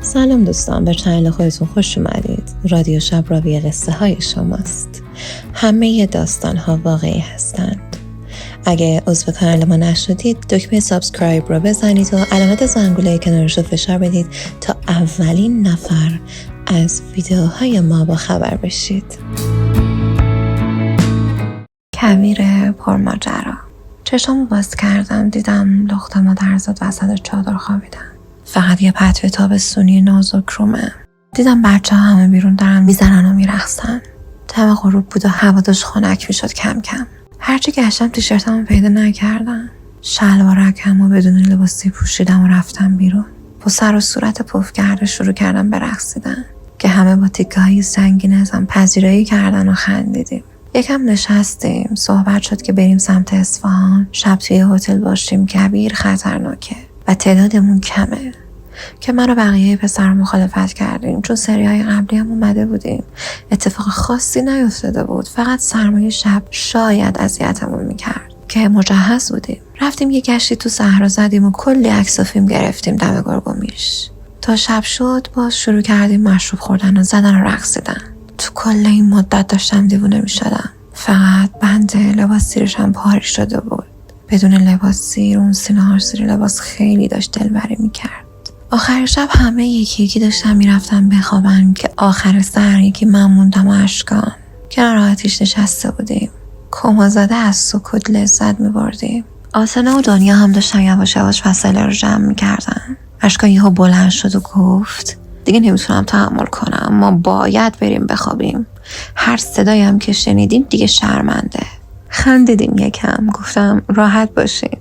سلام دوستان، به چنل خودتون خوش اومدید. رادیو شب راوی قصه های شماست. همه داستان ها واقعی هستند. اگه عضو کانال ما نشدید دکمه سابسکرایب رو بزنید و علامت زنگوله کنارش رو فشار بدید تا اولین نفر از ویدیوهای ما با خبر بشید. کویر پرماجرا. چشامو باز کردم، دیدم لخت مادرزاد وسط چادر خوابیدن. فقط یه پتو تابستونی نازک رومه. دیدم بچه ها همه بیرون دارن میزنن و میرقصن. دم غروب بود و هوا داشت خنک میشد کم کم. هرچی گشتم تیشرتمو پیدا نکردم. شلوارکم و بدون لباسی پوشیدم و رفتم بیرون. با سر و صورت پف کرده شروع کردم به رقصیدن که همه با تیکه های سنگین ازم پذیرایی کردن و خندیدیم. یکم نشستیم، صحبت شد که بریم سمت اصفهان. شب توی هتل باشیم. کویر خطرناکه و تعدادمون کمه که من و بقیه پسر مخالفت کردیم، چون سریهای قبلی هم اومده بودیم. اتفاق خاصی نیفتاده بود، فقط سرمایه شب شاید اذیتمون میکرد که مجهز بودیم. رفتیم یه گشتی تو صحرا زدیم و کلی عکس و فیلم گرفتیم دم گرگومیش. تا شب شد باز شروع کردیم مشروب خوردن و زدن و رقصیدن. تو کل این مدت داشتم دیوونه میشدم. فقط بند لباس زیرشم پاری شده بود. بدون لباس زیر اون سینه‌هاش زیر لباس خیلی داشت دلبری میکرد. آخر شب همه یکی یکی داشتن میرفتن بخوابن که آخر سر یکی من موندم و اشکان کنار آتیش نشسته بودیم. کمازاده از سکوت لذت میبردیم. آسنا و دنیا هم داشتن یواش یواش وسایل رو جمع میکردن. اشکان یهو بلند شد و گفت دیگه نمیتونم تحمل کنم، ما باید بریم بخوابیم. هر صدایی هم که شنیدیم دیگه شرمنده. خندیدیم یکم. گفتم راحت باشین،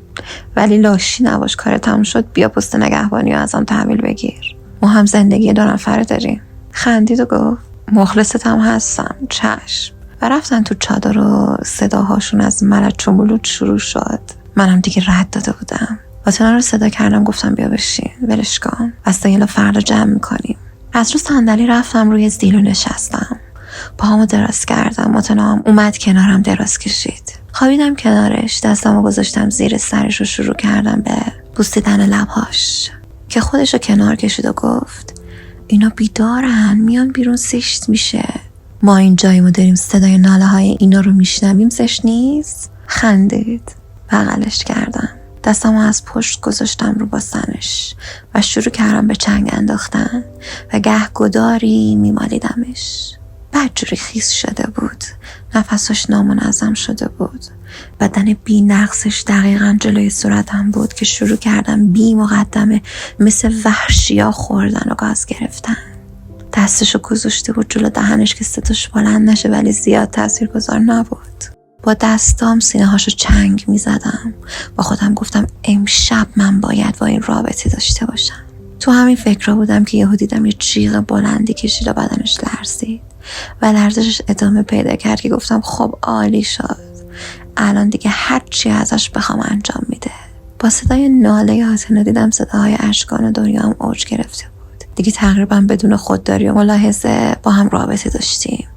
ولی لاشی نباش. کار تموم شد بیا پست نگهبانی رو ازم تحویل بگیر. ما هم زندگی 2 نفره داریم. خندید و گفت مخلصتم هستم، چشم. و رفتن تو چادر و صداهاشون از ملچ و ملوچ شروع شد. منم دیگه رد داده بودم. آتنا رو صدا کردم، گفتم بیا بشین، ولش کن، وسایل فردا جمع میکنیم. از رو صندلی رفتم روی زیلو نشستم. پاهامو دراز کردم. آتنا هم اومد کنارم دراز کشید. خوابیدم کنارش. دستمو گذاشتم زیر سرش و شروع کردم به بوسیدن لبهاش که خودشو کنار کشید و گفت اینا بیدارن، میان بیرون، زشت میشه. ما اینجاییم و داریم صدای ناله های اینا رو میشنویم، زشت نیست؟ خندید. بغلش کردم. دستمو از پشت گذاشتم رو باسنش و شروع کردم به چنگ انداختن و گهگداری میمالیدمش. بدجوری خیس شده بود. نفسش نامنظم شده بود. بدن بی نقصش دقیقاً جلوی صورتم بود که شروع کردم بی مقدمه مثل وحشیا خوردن و گاز گرفتن. دستشو گذاشته بود جلو دهنش که صداش بلند نشه ولی زیاد تاثیرگذار نبود. با دستام سینه هاشو چنگ می زدم. با خودم گفتم امشب من باید با این رابطه داشته باشم. تو همین فکر بودم که یهو دیدم یه جیغ بلندی کشید و بدنش لرزید و لرزشش ادامه پیدا کرد که گفتم خب عالی شد، الان دیگه هر چی ازش بخوام انجام میده. با صدای ناله آتنا دیدم صداهای اشکان و دنیا هم اوج گرفته بود. دیگه تقریبا بدون خودداری و ملاحظه با هم رابطه داشتیم.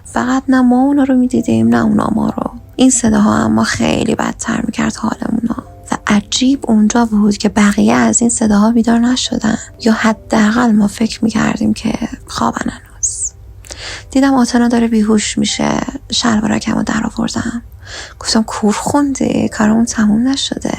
فقط نه ما اونا رو میدیدیم نه اونا ما رو. این صداها اما خیلی بدتر میکرد حالمونو و عجیب اونجا بود که بقیه از این صداها بیدار نشدن، یا حداقل ما فکر میکردیم که خوابن هنوز. دیدم آتنا داره بیهوش میشه. شلوارکمو در آوردم. گفتم کور خوندی، کارمون تموم نشده.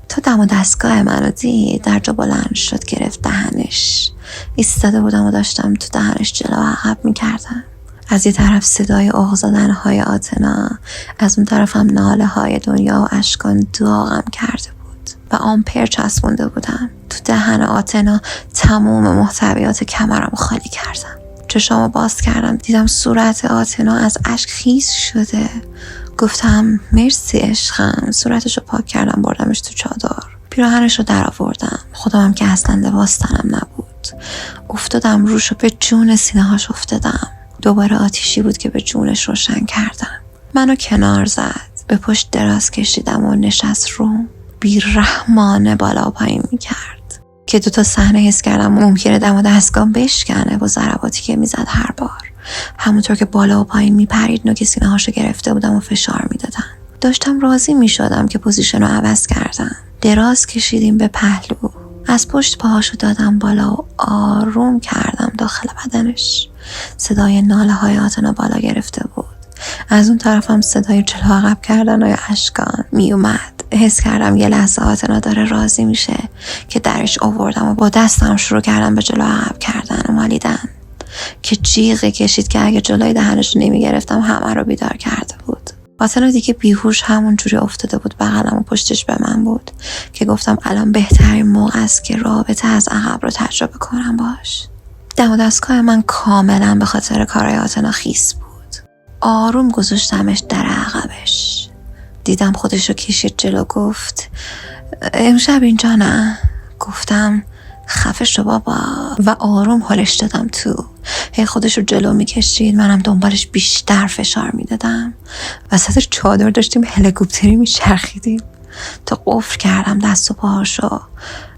تا دم و دستگاه منو دید در جا بلند شد، گرفت دهنش. ایستاده بودم و داشتم تو دهنش جلو و عقب میکردم. از یه طرف صدای اوق زدن‌های آتنا، از اون طرف هم ناله‌های دنیا و اشکان داغم کرده بود و آمپر چسبونده بودم. تو دهن آتنا تمام محتویات کمرم خالی کردم. چشامو باز کردم، دیدم صورت آتنا از اشک خیس شده. گفتم مرسی عشقم. صورتشو پاک کردم، بردمش تو چادر. پیراهنشو در آوردم. خودم که اصلا لباس تنم نبود. افتادم روش و به جون سینه‌هاش افتادم. دوباره آتیشی بود که به جونش روشن کردم. منو کنار زد. به پشت دراز کشیدم و نشست روم. بی‌رحمانه بالا و پایین میکرد که 2 صحنه حس کردم ممکنه دم و دستگاهم بشکنه با ضرباتی که میزد هر بار. همونطور که بالا و پایین میپرید نوک سینه‌هاشو گرفته بودم و فشار میدادم. داشتم راضی میشدم که پوزیشنو عوض کردم. دراز کشیدیم به پهلو. از پشت پاهاشو دادم بالا و آروم کردم داخل بدنش. صدای ناله های آتنا بالا گرفته بود. از اون طرفم صدای جلو عقب کردن های اشکان می اومد. حس کردم یه لحظه آتنا داره راضی میشه که درش آوردم و با دستم شروع کردم به جلو عقب کردن و مالیدن که جیغ کشید که اگه جلوی دهنش نمی گرفتم همه رو بیدار کرده بود. آتنا دیگه بیهوش همون جوری افتاده بود بغلم و پشتش به من بود که گفتم الان بهترین موقع است که رابطه از عقب رو تجربه کنم باش. دم و دستگاه من کاملا به خاطر کارهای آتنا خیس بود. آروم گذاشتمش در عقبش. دیدم خودش رو کشید جلو. گفت امشب اینجا نه. گفتم خفه شو بابا و آروم حالش دادم تو. هی خودش رو جلو میکشید، منم دنبالش بیشتر فشار میدادم. وسط چادر داشتیم هلیکوپتری میچرخیدیم تا قفل کردم دست و پاهاشو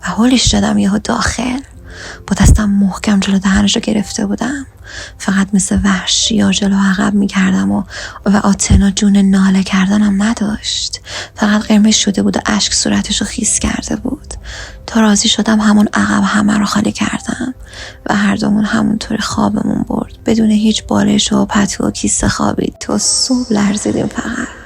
و حالش دادم یهو داخل. با دستم محکم جلو دهنشو گرفته بودم. فقط مثل وحشی یا جلو عقب میکردم و آتنا جون ناله کردنم نداشت. فقط قرمز شده بود و اشک صورتشو خیس کرده بود. تا راضی شدم همون عقب همه رو خالی کردم و هر دومون همونطوری خوابمون برد بدون هیچ بالش و پتو و کیسه خوابید تا صبح لرزیدیم فقط.